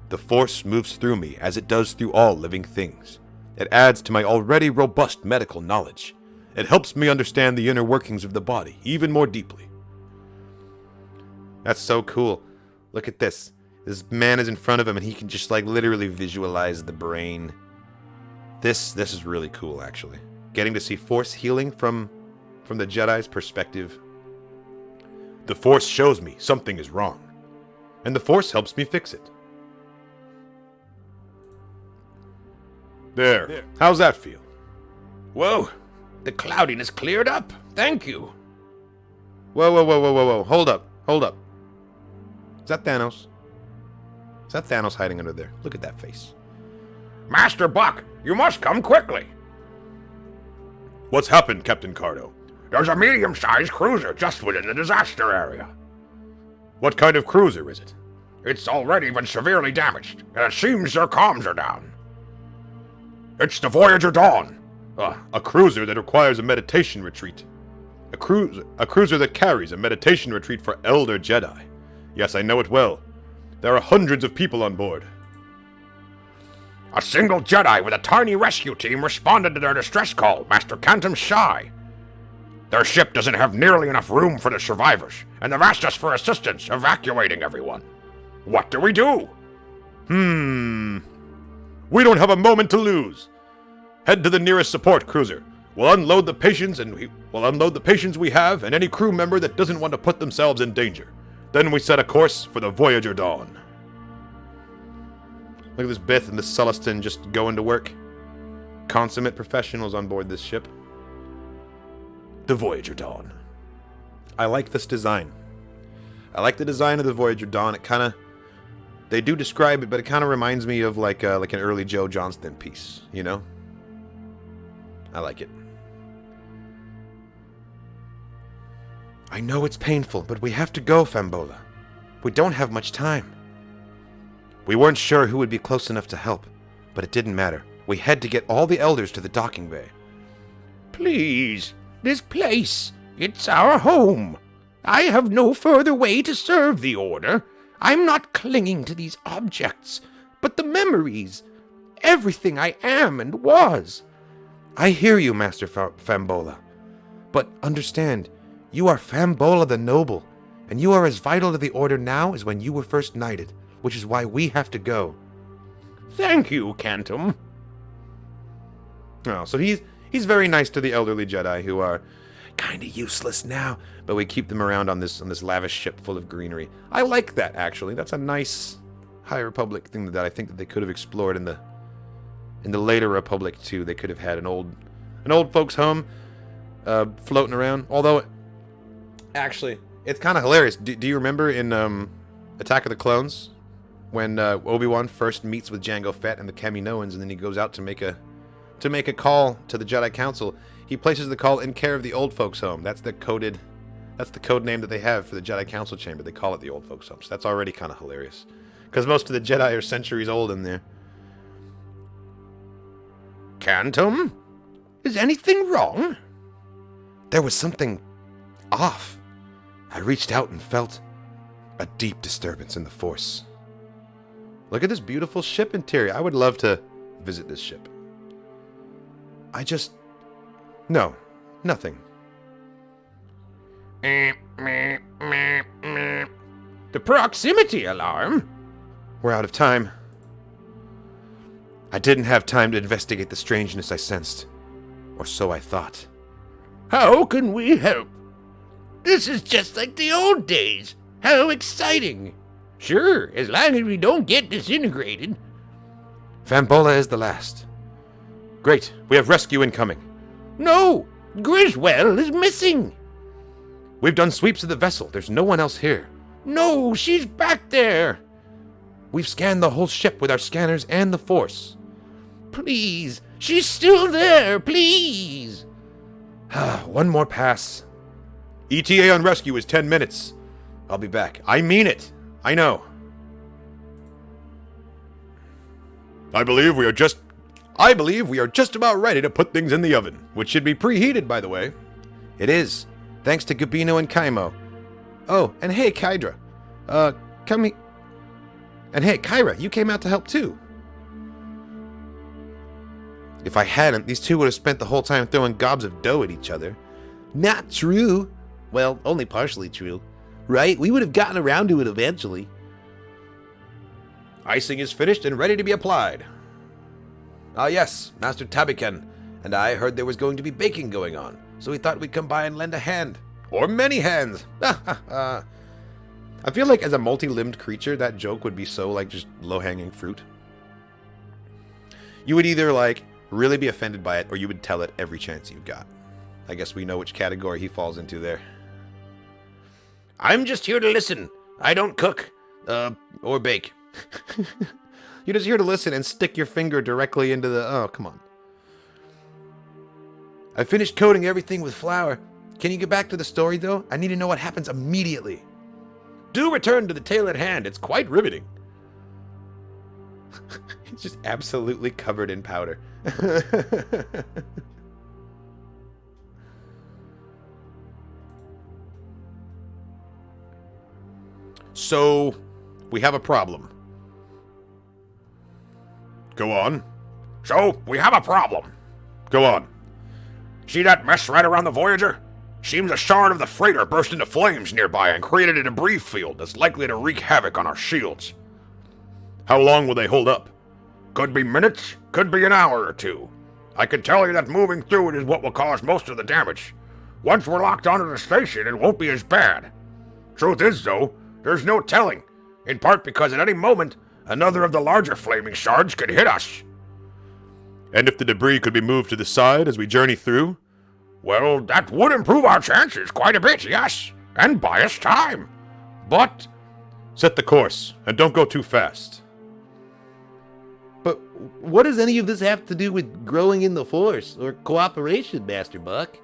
The Force moves through me as it does through all living things. It adds to my already robust medical knowledge. It helps me understand the inner workings of the body even more deeply. That's so cool. Look at this. This man is in front of him and he can just like literally visualize the brain. This is really cool, actually. Getting to see Force healing from the Jedi's perspective. The Force shows me something is wrong, and the Force helps me fix it. There. How's that feel? Whoa, the cloudiness cleared up. Thank you. Whoa. Hold up. Is that Thanos? Is that Thanos hiding under there? Look at that face. Master Buck, you must come quickly. What's happened, Captain Cardo? There's a medium-sized cruiser just within the disaster area. What kind of cruiser is it? It's already been severely damaged, and it seems their comms are down. It's the Voyager Dawn. A cruiser that requires a meditation retreat. A cruiser that carries a meditation retreat for Elder Jedi. Yes, I know it well. There are hundreds of people on board. A single Jedi with a tiny rescue team responded to their distress call, Master Cantum Shy. Their ship doesn't have nearly enough room for the survivors, and they've asked us for assistance evacuating everyone. What do we do? We don't have a moment to lose. Head to the nearest support cruiser. We'll unload the patients we have and any crew member that doesn't want to put themselves in danger. Then we set a course for the Voyager Dawn. Look at this Bith and this Celestin just going to work. Consummate professionals on board this ship. The Voyager Dawn. I like this design. I like the design of the Voyager Dawn. It kind of... They do describe it, but it kind of reminds me of like an early Joe Johnston piece, you know? I like it. I know it's painful, but we have to go, Fambola. We don't have much time. We weren't sure who would be close enough to help, but it didn't matter. We had to get all the elders to the docking bay. Please, this place, it's our home. I have no further way to serve the Order. I'm not clinging to these objects, but the memories, everything I am and was. I hear you, Master Fambola. But understand, you are Fambola the Noble, and you are as vital to the Order now as when you were first knighted, which is why we have to go. Thank you, Cantum. Oh, so he's very nice to the elderly Jedi who are kind of useless now, but we keep them around on this lavish ship full of greenery. I like that, actually. That's a nice High Republic thing that I think that they could have explored in the later Republic too. They could have had an old folks home floating around. Although, actually, it's kind of hilarious. Do you remember in Attack of the Clones when Obi-Wan first meets with Jango Fett and the Kaminoans, and then he goes out to make a call to the Jedi Council? He places the call in care of the old folks home. That's the code name that they have for the Jedi Council chamber. They call it the old folks home. So that's already kind of hilarious, because most of the Jedi are centuries old in there. Cantum? Is anything wrong? There was something off. I reached out and felt a deep disturbance in the Force. Look at this beautiful ship interior. I would love to visit this ship. No, nothing. The proximity alarm? We're out of time. I didn't have time to investigate the strangeness I sensed. Or so I thought. How can we help? This is just like the old days. How exciting. Sure, as long as we don't get disintegrated. Fambola is the last. Great, we have rescue incoming. No, Griswell is missing. We've done sweeps of the vessel. There's no one else here. No, she's back there. We've scanned the whole ship with our scanners and the Force. Please, she's still there, please. One more pass. ETA on rescue is 10 minutes. I'll be back. I mean it. I know. I believe we are just about ready to put things in the oven, which should be preheated, by the way. It is, thanks to Gabino and Kaimo. Oh, and hey, Kydra. Come here. And hey, Kyra, you came out to help too. If I hadn't, these two would have spent the whole time throwing gobs of dough at each other. Not true. Well, only partially true. Right? We would have gotten around to it eventually. Icing is finished and ready to be applied. Ah yes, Master Tabiken and I heard there was going to be baking going on, so we thought we'd come by and lend a hand. Or many hands. I feel like as a multi-limbed creature, that joke would be so, like, just low-hanging fruit. You would either, like, really be offended by it, or you would tell it every chance you got. I guess we know which category he falls into there. I'm just here to listen. I don't cook. Or bake. You're just here to listen and stick your finger directly into the... Oh, come on. I finished coating everything with flour. Can you get back to the story, though? I need to know what happens immediately. Do return to the tale at hand. It's quite riveting. He's just absolutely covered in powder. So, we have a problem. Go on. So, we have a problem. Go on. See that mess right around the Voyager? Seems a shard of the freighter burst into flames nearby and created a debris field that's likely to wreak havoc on our shields. How long will they hold up? Could be minutes, could be an hour or two. I can tell you that moving through it is what will cause most of the damage. Once we're locked onto the station, it won't be as bad. Truth is, though, there's no telling, in part because at any moment, another of the larger flaming shards could hit us. And if the debris could be moved to the side as we journey through? Well, that would improve our chances quite a bit, yes, and buy us time. But set the course, and don't go too fast. But what does any of this have to do with growing in the Force or cooperation, Master Buck?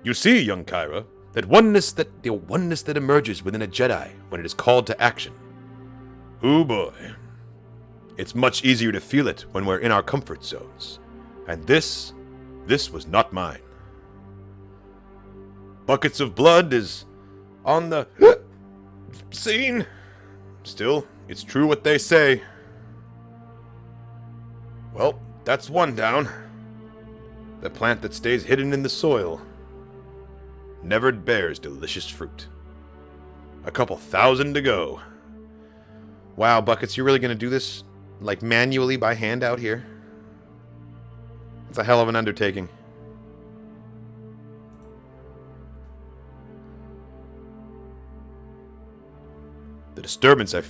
You see, young Kyra, the oneness that emerges within a Jedi when it is called to action. Ooh boy. It's much easier to feel it when we're in our comfort zones. And this was not mine. Buckets of blood is on the scene. Still, it's true what they say. Well, that's one down. The plant that stays hidden in the soil never bears delicious fruit. A couple thousand to go. Wow, Buckets, you're really gonna do this, like, manually by hand out here? It's a hell of an undertaking. The disturbance I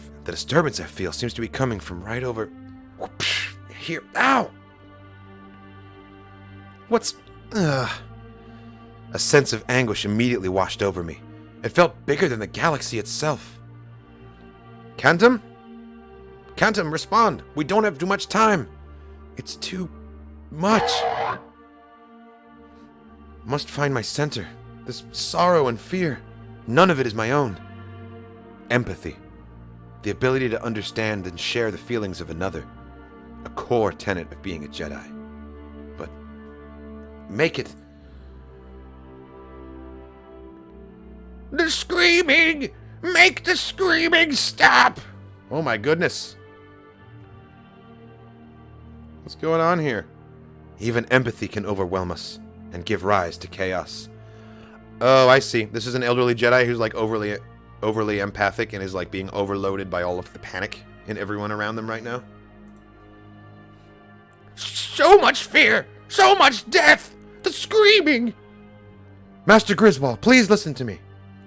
feel seems to be coming from right over here. Ow! What's... A sense of anguish immediately washed over me. It felt bigger than the galaxy itself. Cantum? Cantum, respond! We don't have too much time! It's too much. Must find my center. This sorrow and fear, none of it is my own. Empathy. The ability to understand and share the feelings of another. A core tenet of being a Jedi. But make it... The screaming! Make the screaming stop! Oh my goodness. What's going on here? Even empathy can overwhelm us and give rise to chaos. Oh, I see. This is an elderly Jedi who's like overly empathic and is like being overloaded by all of the panic in everyone around them right now. So much fear! So much death! The screaming! Master Griswold, please listen to me.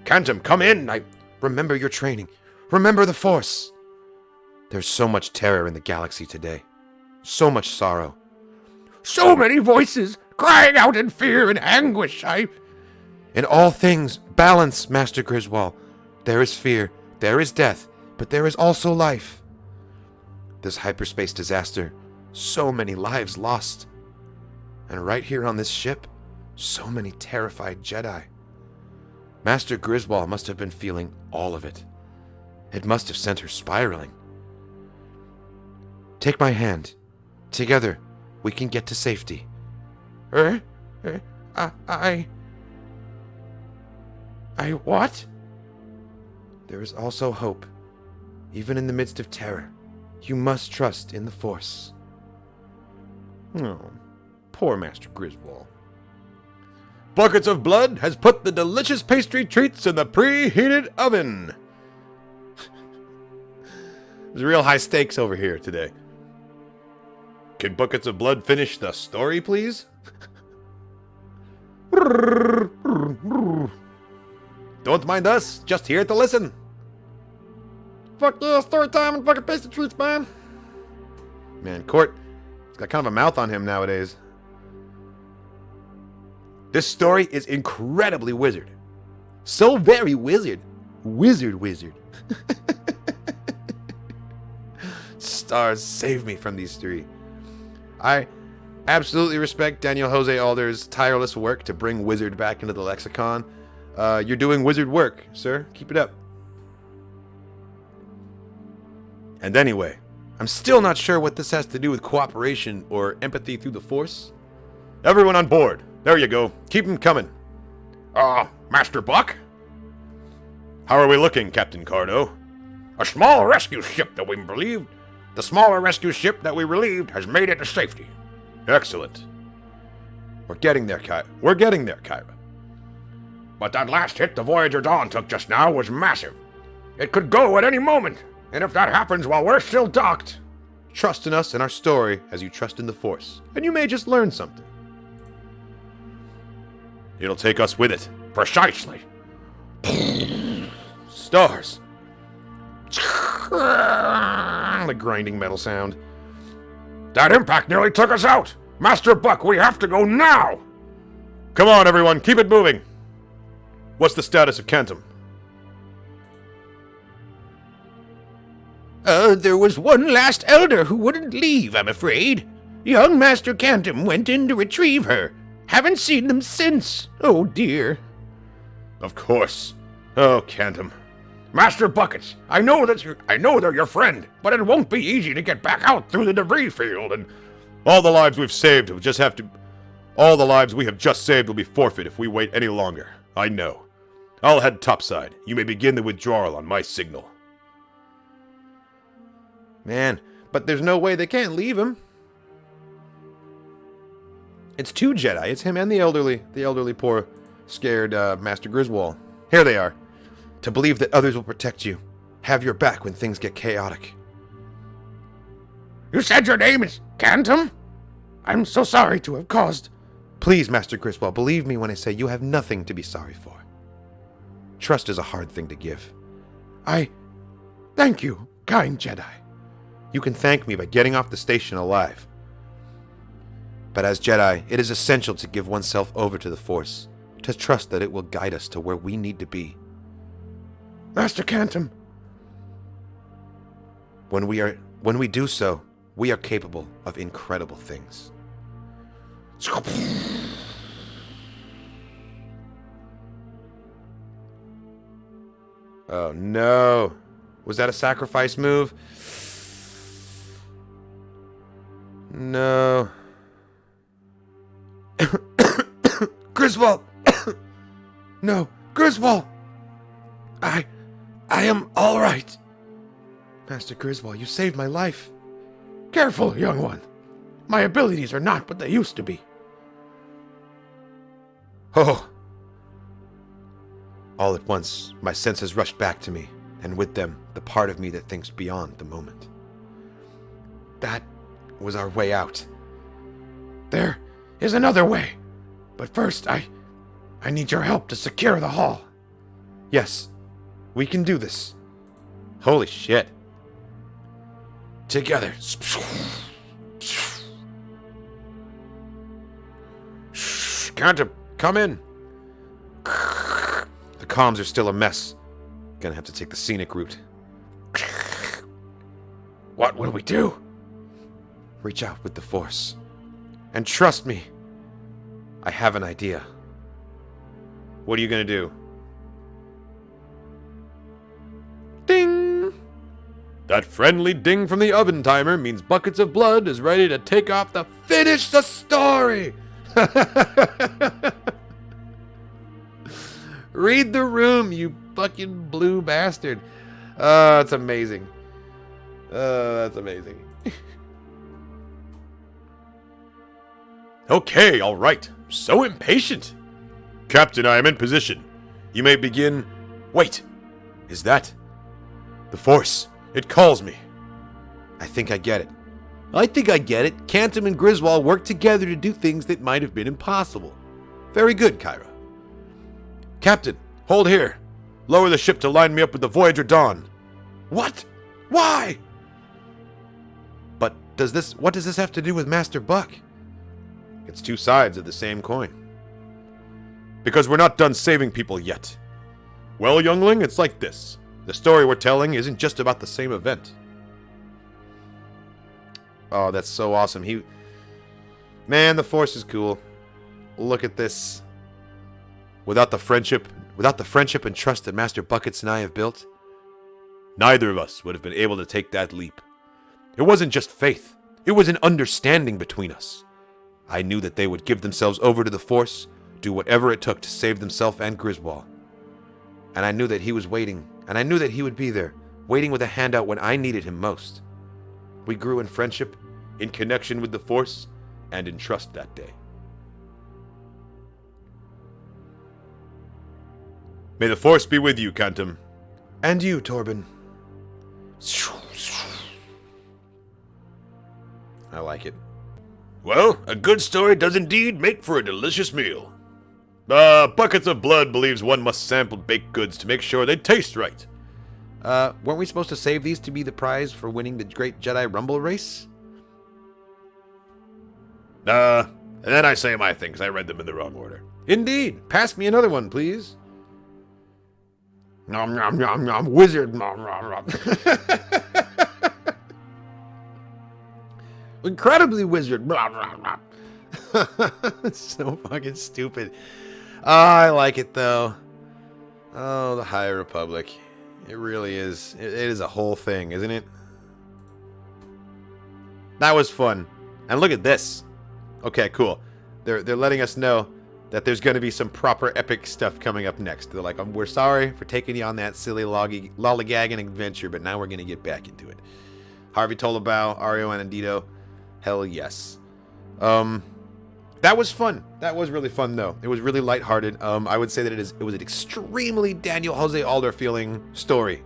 Cantum, come in! Remember your training. Remember the Force. There's so much terror in the galaxy today. So much sorrow. So many voices crying out in fear and anguish. In all things, balance, Master Griswold. There is fear, there is death, but there is also life. This hyperspace disaster, so many lives lost. And right here on this ship, so many terrified Jedi. Master Griswold must have been feeling all of it. It must have sent her spiraling. Take my hand. Together, we can get to safety. I what? There is also hope. Even in the midst of terror, you must trust in the Force. Oh, poor Master Griswold. Buckets of Blood has put the delicious pastry treats in the preheated oven. There's real high stakes over here today. Can Buckets of Blood finish the story, please? Don't mind us, just here to listen. Fuck yeah, story time and fucking pastry treats, man. Man, Court, he's got kind of a mouth on him nowadays. This story is incredibly wizard. So very wizard. Wizard. Stars, save me from these three. I absolutely respect Daniel Jose Alder's tireless work to bring wizard back into the lexicon. You're doing wizard work, sir. Keep it up. And anyway, I'm still not sure what this has to do with cooperation or empathy through the Force. Everyone on board. There you go. Keep them coming. Master Buck? How are we looking, Captain Cardo? A small rescue ship that we believe The smaller rescue ship that we relieved has made it to safety. Excellent. We're getting there, Kyra. But that last hit the Voyager Dawn took just now was massive. It could go at any moment, and if that happens while we're still docked... Trust in us and our story as you trust in the Force, and you may just learn something. It'll take us with it. Precisely. Stars. The grinding metal sound. That impact nearly took us out! Master Buck, we have to go now! Come on, everyone, keep it moving. What's the status of Cantum? There was one last elder who wouldn't leave, I'm afraid. Young Master Cantum went in to retrieve her. Haven't seen them since. Oh, dear. Of course. Oh, Cantum. Master Buckets, I know they're your friend, but it won't be easy to get back out through the debris field and... All the lives we've saved will just have to... All the lives we have just saved will be forfeit if we wait any longer. I know. I'll head topside. You may begin the withdrawal on my signal. Man, but there's no way they can't leave him. It's two Jedi. It's him and the elderly poor, scared Master Griswold. Here they are. To believe that others will protect you. Have your back when things get chaotic. You said your name is Cantum? I'm so sorry to have caused... Please, Master Griswold, believe me when I say you have nothing to be sorry for. Trust is a hard thing to give. I thank you, kind Jedi. You can thank me by getting off the station alive. But as Jedi, it is essential to give oneself over to the Force, to trust that it will guide us to where we need to be. Master Cantum. When we do so, we are capable of incredible things. Oh no. Was that a sacrifice move? No. Griswold! No, Griswold! I am all right. Master Griswold, you saved my life. Careful, young one. My abilities are not what they used to be. Oh. All at once, my senses rushed back to me, and with them, the part of me that thinks beyond the moment. That was our way out. There is another way. But first, I need your help to secure the hall. Yes, we can do this. Holy shit. Together. Cantum, come in. The comms are still a mess. Gonna have to take the scenic route. What will we do? Reach out with the Force. And trust me, I have an idea. What are you gonna do? Ding! That friendly ding from the oven timer means Buckets of Blood is ready to take off the finish the story! Read the room, you fucking blue bastard. That's amazing. That's amazing. Okay, all right. So impatient. Captain, I am in position. You may begin... Wait. Is that... The Force. It calls me. I think I get it. Cantum and Griswold worked together to do things that might have been impossible. Very good, Kyra. Captain, hold here. Lower the ship to line me up with the Voyager Dawn. What? Why? But what does this have to do with Master Buck? It's two sides of the same coin. Because we're not done saving people yet. Well, youngling, it's like this. The story we're telling isn't just about the same event. Oh, that's so awesome. Man, the Force is cool. Look at this. Without the friendship and trust that Master Buckets and I have built, neither of us would have been able to take that leap. It wasn't just faith. It was an understanding between us. I knew that they would give themselves over to the Force, do whatever it took to save themselves and Griswold. And I knew that he was waiting, and I knew that he would be there, waiting with a hand out when I needed him most. We grew in friendship, in connection with the Force, and in trust that day. May the Force be with you, Cantum. And you, Torben. I like it. Well, a good story does indeed make for a delicious meal. Buckets of Blood believes one must sample baked goods to make sure they taste right. Weren't we supposed to save these to be the prize for winning the Great Jedi Rumble race? And then I say my thing, because I read them in the wrong order. Indeed. Pass me another one, please. Nom nom nom nom. Wizard. Nom nom nom. Incredibly wizard. Blah, blah, blah. It's so fucking stupid. Oh, I like it, though. Oh, the High Republic. It really is. It is a whole thing, isn't it? That was fun. And look at this. Okay, cool. They're letting us know that there's going to be some proper epic stuff coming up next. They're like, we're sorry for taking you on that silly lollygagging adventure, but now we're going to get back into it. Harvey Tolabao, Ario Anandito. Hell yes. That was fun. That was really fun, though. It was really lighthearted. I would say that it was an extremely Daniel Jose Alder feeling story.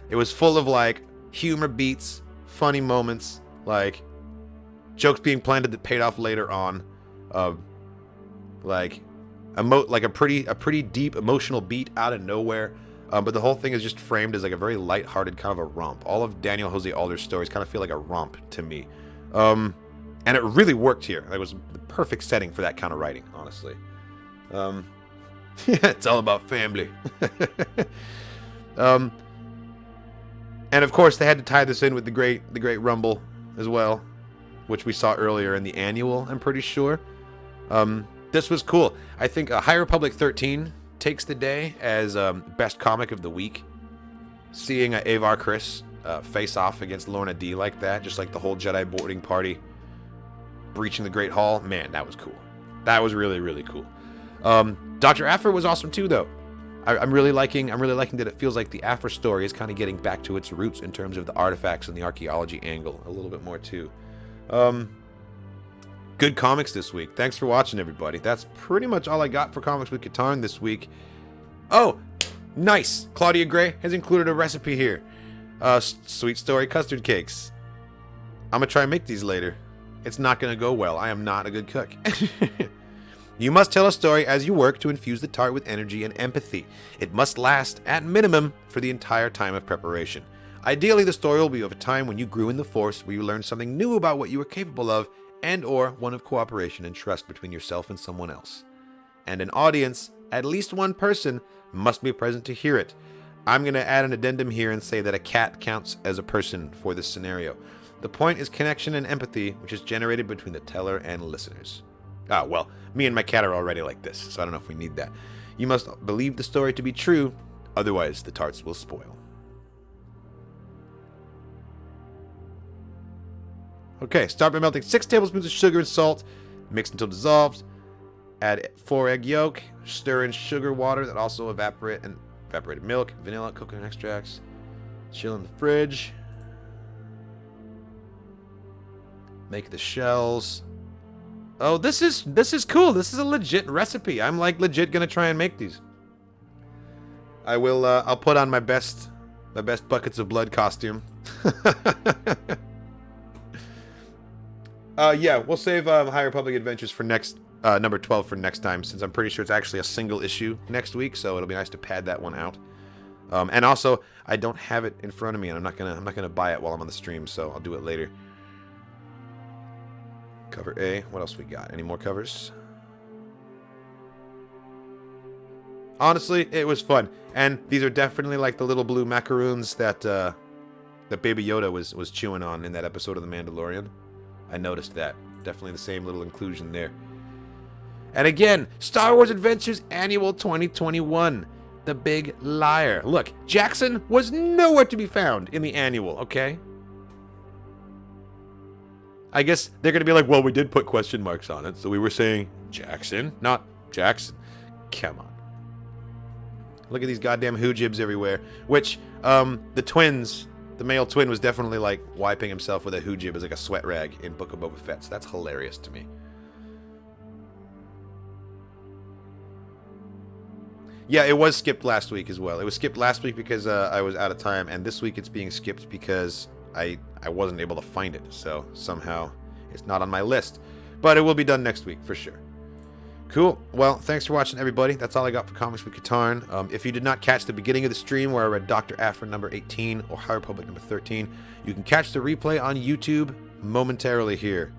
It was full of, like, humor beats, funny moments, like, jokes being planted that paid off later on. Like a pretty deep emotional beat out of nowhere. But the whole thing is just framed as, like, a very lighthearted kind of a romp. All of Daniel Jose Alder's stories kind of feel like a romp to me. And it really worked here. It was the perfect setting for that kind of writing, honestly. Yeah, it's all about family. And of course, they had to tie this in with the Great Rumble as well, which we saw earlier in the annual, I'm pretty sure. This was cool. I think High Republic 13 takes the day as best comic of the week. Seeing Avar Pissed face off against Lorna D like that, just like the whole Jedi boarding party breaching the Great Hall, man, that was cool. That was really, really cool. Doctor Aphra was awesome too, though. I'm really liking that it feels like the Aphra story is kind of getting back to its roots in terms of the artifacts and the archaeology angle a little bit more too. Good comics this week. Thanks for watching, everybody. That's pretty much all I got for Comics with Katarn this week. Oh, nice. Claudia Gray has included a recipe here. Sweet Story custard cakes. I'm going to try and make these later. It's not going to go well. I am not a good cook. You must tell a story as you work to infuse the tart with energy and empathy. It must last, at minimum, for the entire time of preparation. Ideally, the story will be of a time when you grew in the Force, where you learned something new about what you were capable of, and or one of cooperation and trust between yourself and someone else. And an audience, at least one person, must be present to hear it. I'm going to add an addendum here and say that a cat counts as a person for this scenario. The point is connection and empathy, which is generated between the teller and listeners. Ah, well, me and my cat are already like this, so I don't know if we need that. You must believe the story to be true, otherwise the tarts will spoil. Okay, start by melting 6 tablespoons of sugar and salt. Mix until dissolved. Add 4 egg yolk. Stir in sugar water that also evaporated milk, vanilla, coconut extracts. Chill in the fridge. Make the shells. Oh, this is cool. This is a legit recipe. I'm like legit gonna try and make these. I will. I'll put on my best buckets of blood costume. Yeah, we'll save High Republic Adventures for next number 12 for next time, since I'm pretty sure it's actually a single issue next week, so it'll be nice to pad that one out. And also, I don't have it in front of me, and I'm not gonna buy it while I'm on the stream, so I'll do it later. Cover A. What else we got? Any more covers? Honestly, it was fun, and these are definitely like the little blue macaroons that Baby Yoda was chewing on in that episode of The Mandalorian. I noticed that. Definitely the same little inclusion there. And again, Star Wars Adventures Annual 2021. The Big Liar. Look, Jackson was nowhere to be found in the annual, okay? I guess they're going to be like, well, we did put question marks on it, so we were saying Jackson, not Jackson. Come on. Look at these goddamn hoojibs everywhere. Which, the twins The male twin was definitely like wiping himself with a hujib as like a sweat rag in Book of Boba Fett. So that's hilarious to me. Yeah, it was skipped last week as well. It was skipped last week because I was out of time, and this week it's being skipped because I wasn't able to find it. So somehow it's not on my list. But it will be done next week for sure. Cool. Well, thanks for watching, everybody. That's all I got for Comics with Katarn. If you did not catch the beginning of the stream where I read Doctor Aphra number 18 or High Republic number 13, you can catch the replay on YouTube momentarily here.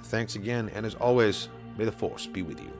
Thanks again, and as always, may the Force be with you.